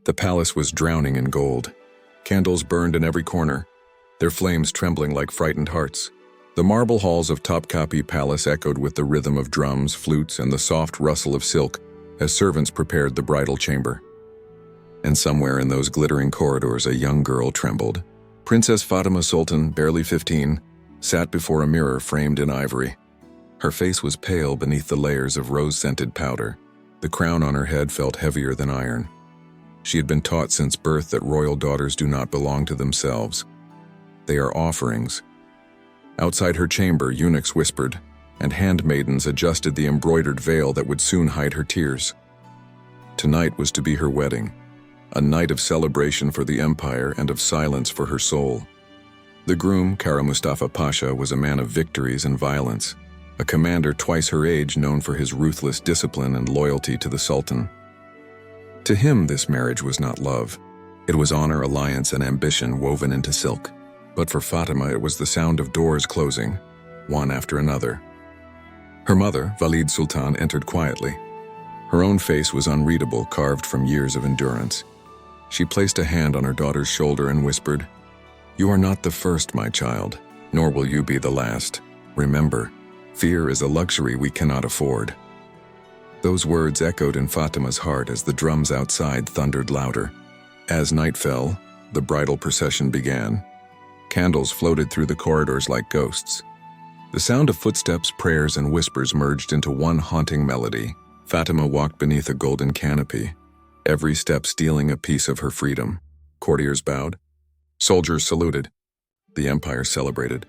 The palace was drowning in gold. Candles burned in every corner, their flames trembling like frightened hearts. The marble halls of Topkapi Palace echoed with the rhythm of drums, flutes, and the soft rustle of silk as servants prepared the bridal chamber. And somewhere in those glittering corridors a young girl trembled. Princess Fatima Sultan, barely 15, sat before a mirror framed in ivory. Her face was pale beneath the layers of rose-scented powder. The crown on her head felt heavier than iron. She had been taught since birth that royal daughters do not belong to themselves. They are offerings. Outside her chamber, eunuchs whispered, and handmaidens adjusted the embroidered veil that would soon hide her tears. Tonight was to be her wedding, a night of celebration for the empire and of silence for her soul. The groom, Kara Mustafa Pasha, was a man of victories and violence, a commander twice her age known for his ruthless discipline and loyalty to the Sultan. To him, this marriage was not love. It was honor, alliance, and ambition woven into silk. But for Fatima, it was the sound of doors closing, one after another. Her mother, Valid Sultan, entered quietly. Her own face was unreadable, carved from years of endurance. She placed a hand on her daughter's shoulder and whispered, "You are not the first, my child, nor will you be the last. Remember, fear is a luxury we cannot afford." Those words echoed in Fatima's heart as the drums outside thundered louder. As night fell, the bridal procession began. Candles floated through the corridors like ghosts. The sound of footsteps, prayers, and whispers merged into one haunting melody. Fatima walked beneath a golden canopy, every step stealing a piece of her freedom. Courtiers bowed. Soldiers saluted. The empire celebrated.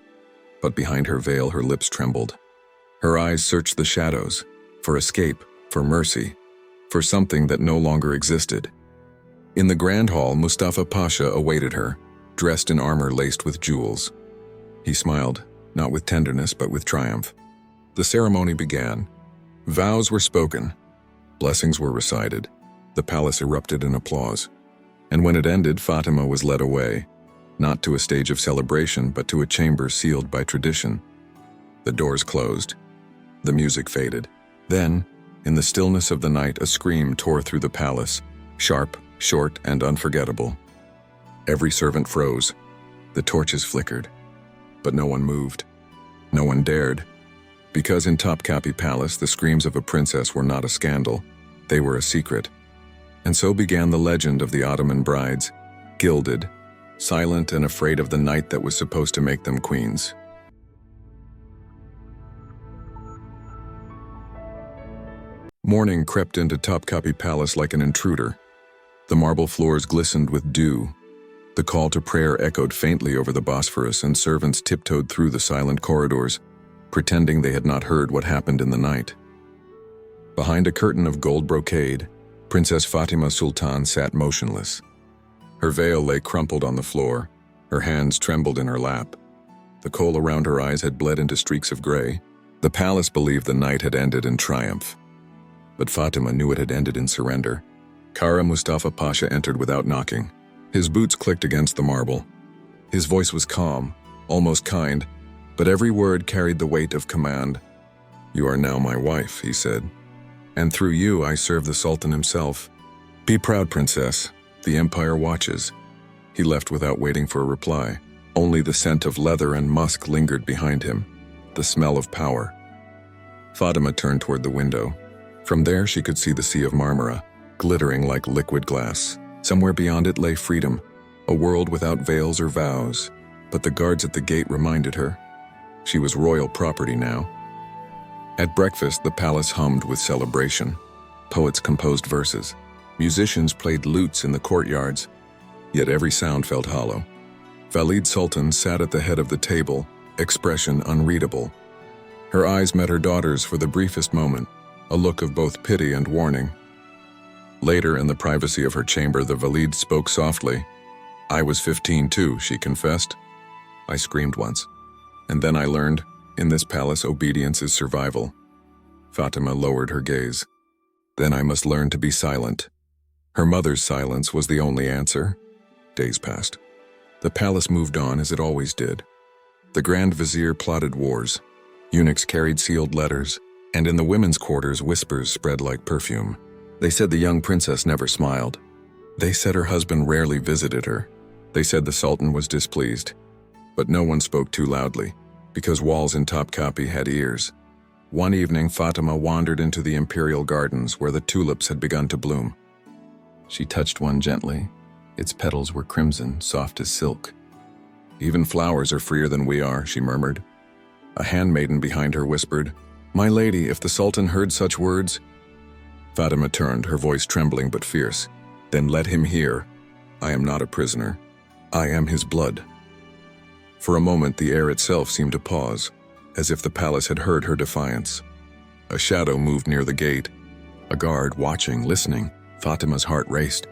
But behind her veil, her lips trembled. Her eyes searched the shadows, for escape, for mercy, for something that no longer existed. In the grand hall, Mustafa Pasha awaited her, dressed in armor laced with jewels. He smiled, not with tenderness but with triumph. The ceremony began. Vows were spoken. Blessings were recited. The palace erupted in applause. And when it ended, Fatima was led away, not to a stage of celebration but to a chamber sealed by tradition. The doors closed. The music faded. Then, in the stillness of the night, a scream tore through the palace, sharp, short, and unforgettable. Every servant froze. The torches flickered. But no one moved. No one dared. Because in Topkapi Palace, the screams of a princess were not a scandal. They were a secret. And so began the legend of the Ottoman brides, gilded, silent and afraid of the night that was supposed to make them queens. Morning crept into Topkapi Palace like an intruder. The marble floors glistened with dew. The call to prayer echoed faintly over the Bosphorus, and servants tiptoed through the silent corridors, pretending they had not heard what happened in the night. Behind a curtain of gold brocade, Princess Fatima Sultan sat motionless. Her veil lay crumpled on the floor, her hands trembled in her lap. The kohl around her eyes had bled into streaks of gray. The palace believed the night had ended in triumph. But Fatima knew it had ended in surrender. Kara Mustafa Pasha entered without knocking. His boots clicked against the marble. His voice was calm, almost kind, but every word carried the weight of command. "You are now my wife," he said, "and through you I serve the Sultan himself. Be proud, princess. The empire watches." He left without waiting for a reply. Only the scent of leather and musk lingered behind him, the smell of power. Fatima turned toward the window. From there she could see the Sea of Marmara, glittering like liquid glass. Somewhere beyond it lay freedom, a world without veils or vows. But the guards at the gate reminded her. She was royal property now. At breakfast, the palace hummed with celebration. Poets composed verses. Musicians played lutes in the courtyards. Yet every sound felt hollow. Valid Sultan sat at the head of the table, expression unreadable. Her eyes met her daughter's for the briefest moment, a look of both pity and warning. Later, in the privacy of her chamber, the Valid spoke softly. "I was 15 too," she confessed. "I screamed once. And then I learned, in this palace, obedience is survival." Fatima lowered her gaze. "Then I must learn to be silent." Her mother's silence was the only answer. Days passed. The palace moved on as it always did. The Grand Vizier plotted wars. Eunuchs carried sealed letters, and in the women's quarters whispers spread like perfume. They said the young princess never smiled. They said her husband rarely visited her. They said the Sultan was displeased. But no one spoke too loudly, because walls in Topkapi had ears. One evening, Fatima wandered into the imperial gardens where the tulips had begun to bloom. She touched one gently. Its petals were crimson, soft as silk. "Even flowers are freer than we are," she murmured. A handmaiden behind her whispered, "My lady, if the Sultan heard such words—" Fatima turned, her voice trembling but fierce. "Then let him hear. I am not a prisoner. I am his blood." For a moment, the air itself seemed to pause, as if the palace had heard her defiance. A shadow moved near the gate. A guard, watching, listening. Fatima's heart raced.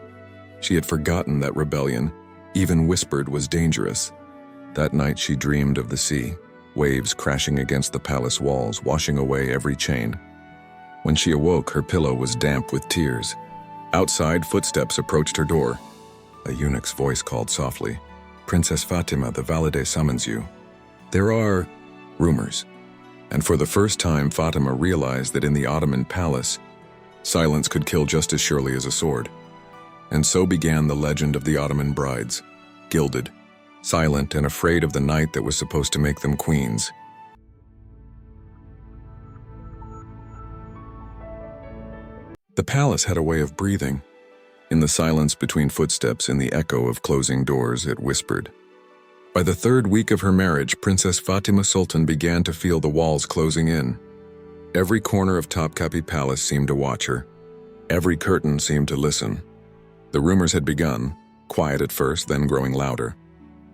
She had forgotten that rebellion, even whispered, was dangerous. That night she dreamed of the sea, waves crashing against the palace walls, washing away every chain. When she awoke, her pillow was damp with tears. Outside, footsteps approached her door. A eunuch's voice called softly, "Princess Fatima, the valide summons you." There are rumors. And for the first time, Fatima realized that in the Ottoman palace, silence could kill just as surely as a sword. And so began the legend of the Ottoman brides, gilded, silent, and afraid of the night that was supposed to make them queens. The palace had a way of breathing. In the silence between footsteps, in the echo of closing doors, it whispered. By the third week of her marriage, Princess Fatima Sultan began to feel the walls closing in. Every corner of Topkapi Palace seemed to watch her. Every curtain seemed to listen. The rumors had begun, quiet at first, then growing louder.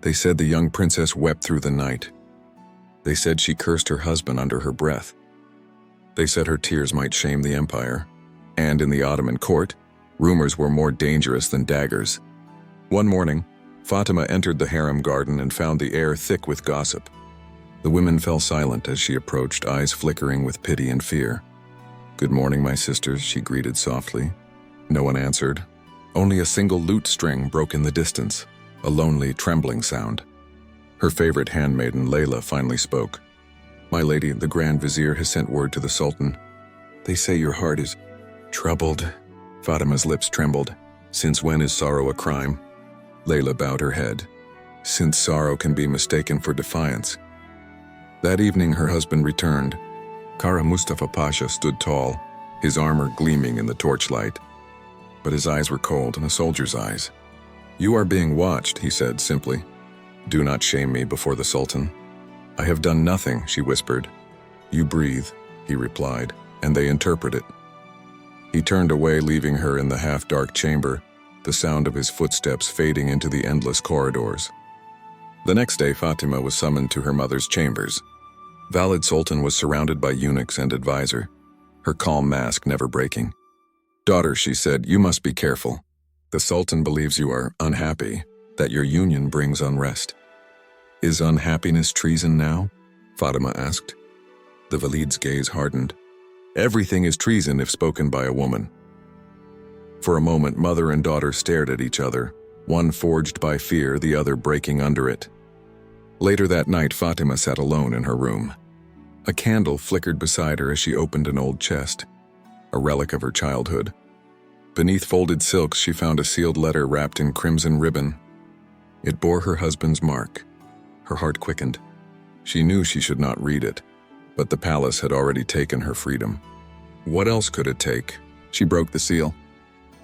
They said the young princess wept through the night. They said she cursed her husband under her breath. They said her tears might shame the empire. And in the Ottoman court, rumors were more dangerous than daggers. One morning, Fatima entered the harem garden and found the air thick with gossip. The women fell silent as she approached, eyes flickering with pity and fear. "Good morning, my sisters," she greeted softly. No one answered. Only a single lute string broke in the distance, a lonely, trembling sound. Her favorite handmaiden, Layla, finally spoke. "My lady, the Grand Vizier has sent word to the Sultan. They say your heart is troubled." Fatima's lips trembled. "Since when is sorrow a crime?" Layla bowed her head. "Since sorrow can be mistaken for defiance." That evening her husband returned. Kara Mustafa Pasha stood tall, his armor gleaming in the torchlight. But his eyes were cold, a soldier's eyes. "You are being watched," he said simply. "Do not shame me before the Sultan." "I have done nothing," she whispered. "You breathe," he replied, "and they interpret it." He turned away, leaving her in the half-dark chamber, the sound of his footsteps fading into the endless corridors. The next day, Fatima was summoned to her mother's chambers. Valid Sultan was surrounded by eunuchs and advisor, her calm mask never breaking. "Daughter," she said, "you must be careful. The Sultan believes you are unhappy, that your union brings unrest." "Is unhappiness treason now?" Fatima asked. The Valid's gaze hardened. "Everything is treason if spoken by a woman." For a moment, mother and daughter stared at each other, one forged by fear, the other breaking under it. Later that night, Fatima sat alone in her room. A candle flickered beside her as she opened an old chest, a relic of her childhood. Beneath folded silks, she found a sealed letter wrapped in crimson ribbon. It bore her husband's mark. Her heart quickened. She knew she should not read it, but the palace had already taken her freedom. What else could it take? She broke the seal.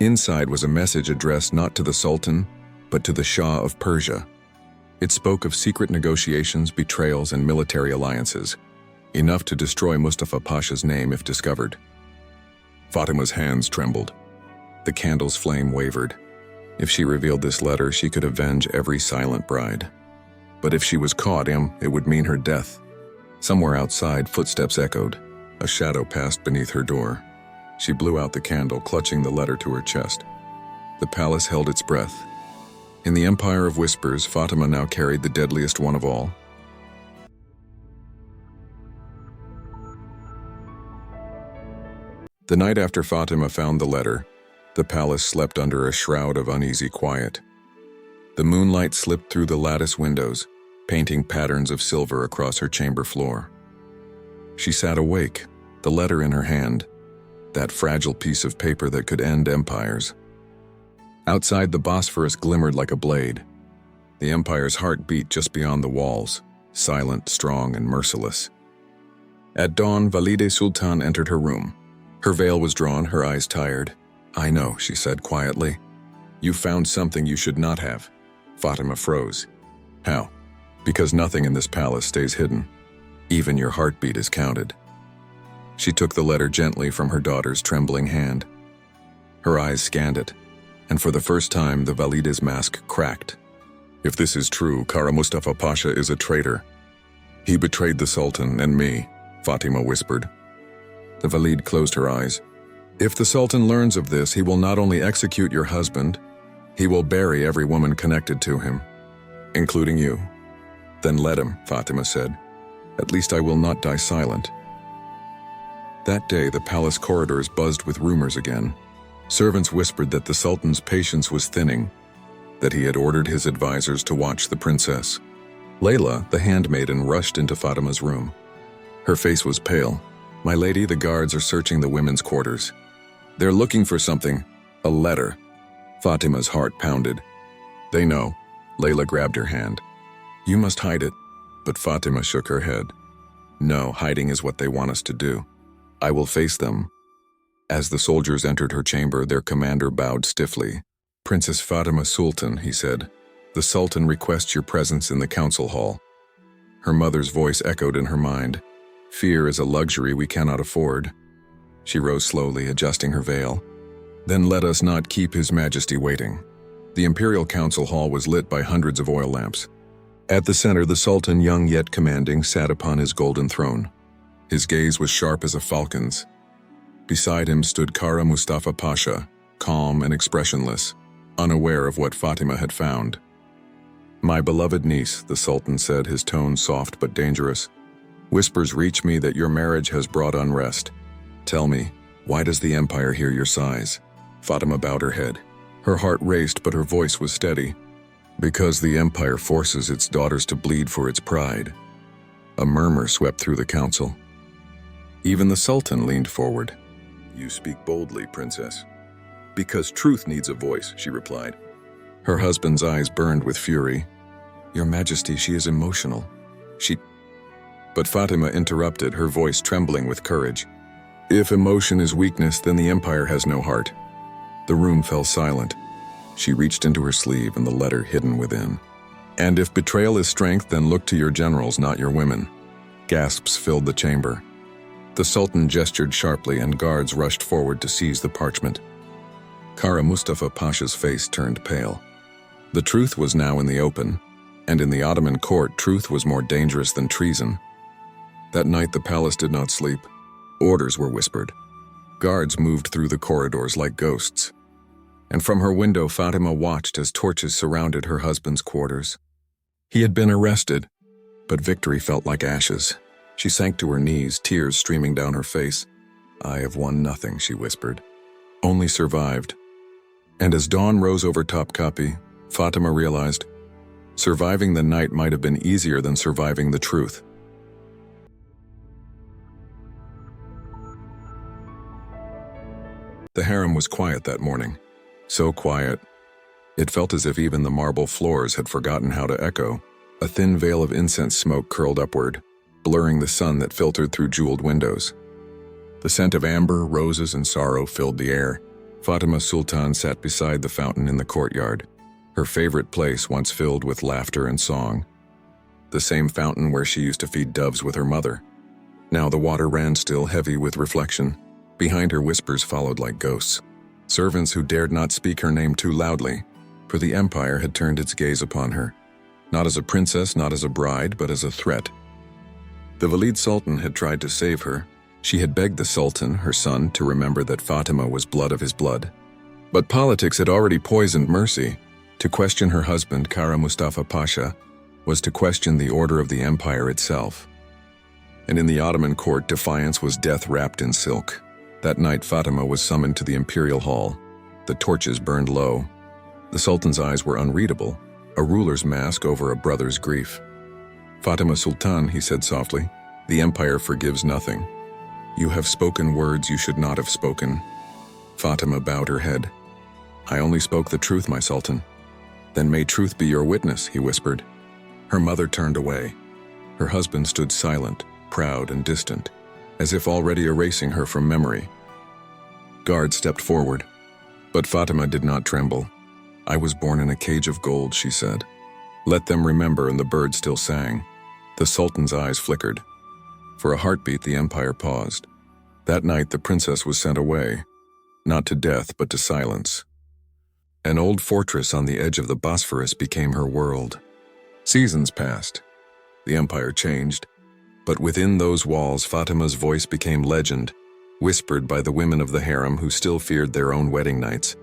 Inside was a message addressed not to the Sultan, but to the Shah of Persia. It spoke of secret negotiations, betrayals, and military alliances, enough to destroy Mustafa Pasha's name if discovered. Fatima's hands trembled. The candle's flame wavered. If she revealed this letter, she could avenge every silent bride. But if she was caught, it would mean her death. Somewhere outside, footsteps echoed. A shadow passed beneath her door. She blew out the candle, clutching the letter to her chest. The palace held its breath. In the empire of whispers, Fatima now carried the deadliest one of all. The night after Fatima found the letter, the palace slept under a shroud of uneasy quiet. The moonlight slipped through the lattice windows, painting patterns of silver across her chamber floor. She sat awake, the letter in her hand, that fragile piece of paper that could end empires. Outside, the Bosphorus glimmered like a blade. The empire's heart beat just beyond the walls, silent, strong, and merciless. At dawn, Valide Sultan entered her room. Her veil was drawn, her eyes tired. "I know," she said quietly. "You found something you should not have." Fatima froze. "How?" "Because nothing in this palace stays hidden. Even your heartbeat is counted." She took the letter gently from her daughter's trembling hand. Her eyes scanned it, and for the first time the Valide's mask cracked. "If this is true, Kara Mustafa Pasha is a traitor. He betrayed the Sultan and me," Fatima whispered. The Valide closed her eyes. "If the Sultan learns of this, he will not only execute your husband, he will bury every woman connected to him, including you." "Then let him," Fatima said. "At least I will not die silent." That day, the palace corridors buzzed with rumors again. Servants whispered that the Sultan's patience was thinning, that he had ordered his advisors to watch the princess. Layla, the handmaiden, rushed into Fatima's room. Her face was pale. "My lady, the guards are searching the women's quarters. They're looking for something, a letter." Fatima's heart pounded. "They know." Layla grabbed her hand. "You must hide it." But Fatima shook her head. "No, hiding is what they want us to do. I will face them." As the soldiers entered her chamber, their commander bowed stiffly. "Princess Fatima Sultan," he said, "the Sultan requests your presence in the council hall." Her mother's voice echoed in her mind. "Fear is a luxury we cannot afford." She rose slowly, adjusting her veil. "Then let us not keep His Majesty waiting." The imperial council hall was lit by hundreds of oil lamps. At the center, the Sultan, young yet commanding, sat upon his golden throne. His gaze was sharp as a falcon's. Beside him stood Kara Mustafa Pasha, calm and expressionless, unaware of what Fatima had found. "My beloved niece," the Sultan said, his tone soft but dangerous. "Whispers reach me that your marriage has brought unrest. Tell me, why does the empire hear your sighs?" Fatima bowed her head. Her heart raced, but her voice was steady. "Because the empire forces its daughters to bleed for its pride." A murmur swept through the council. Even the Sultan leaned forward. "You speak boldly, princess." "Because truth needs a voice," she replied. Her husband's eyes burned with fury. "Your Majesty, she is emotional. She—" But Fatima interrupted, her voice trembling with courage. "If emotion is weakness, then the empire has no heart." The room fell silent. She reached into her sleeve and the letter hidden within. "And if betrayal is strength, then look to your generals, not your women." Gasps filled the chamber. The Sultan gestured sharply and guards rushed forward to seize the parchment. Kara Mustafa Pasha's face turned pale. The truth was now in the open, and in the Ottoman court, truth was more dangerous than treason. That night the palace did not sleep. Orders were whispered. Guards moved through the corridors like ghosts. And from her window, Fatima watched as torches surrounded her husband's quarters. He had been arrested, but victory felt like ashes. She sank to her knees, tears streaming down her face. "I have won nothing," she whispered. "Only survived." And as dawn rose over Topkapi, Fatima realized, surviving the night might have been easier than surviving the truth. The harem was quiet that morning. So quiet, it felt as if even the marble floors had forgotten how to echo. A thin veil of incense smoke curled upward, blurring the sun that filtered through jeweled windows. The scent of amber, roses, and sorrow filled the air. Fatima Sultan sat beside the fountain in the courtyard, her favorite place once filled with laughter and song. The same fountain where she used to feed doves with her mother. Now the water ran still, heavy with reflection. Behind her, whispers followed like ghosts. Servants who dared not speak her name too loudly, for the empire had turned its gaze upon her, not as a princess, not as a bride, but as a threat. The Valide Sultan had tried to save her. She had begged the Sultan, her son, to remember that Fatima was blood of his blood. But politics had already poisoned mercy. To question her husband, Kara Mustafa Pasha, was to question the order of the empire itself. And in the Ottoman court, defiance was death wrapped in silk. That night, Fatima was summoned to the imperial hall. The torches burned low. The Sultan's eyes were unreadable, a ruler's mask over a brother's grief. "Fatima Sultan," he said softly, "the empire forgives nothing. You have spoken words you should not have spoken." Fatima bowed her head. "I only spoke the truth, my sultan." "Then may truth be your witness," he whispered. Her mother turned away. Her husband stood silent, proud and distant, as if already erasing her from memory. Guards stepped forward, but Fatima did not tremble. "I was born in a cage of gold," she said. "Let them remember," and the bird still sang. The sultan's eyes flickered. For a heartbeat, the empire paused. That night, the princess was sent away, not to death, but to silence. An old fortress on the edge of the Bosphorus became her world. Seasons passed. The empire changed, but within those walls, Fatima's voice became legend, whispered by the women of the harem who still feared their own wedding nights.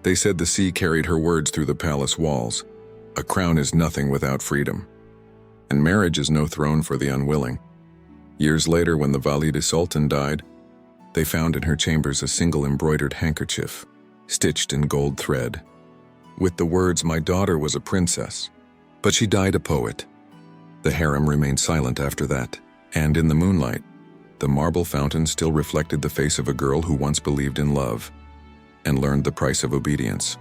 They said the sea carried her words through the palace walls. A crown is nothing without freedom, and marriage is no throne for the unwilling. Years later, when the Valide Sultan died, they found in her chambers a single embroidered handkerchief, stitched in gold thread, with the words, "My daughter was a princess, but she died a poet." The harem remained silent after that, and in the moonlight, the marble fountain still reflected the face of a girl who once believed in love and learned the price of obedience.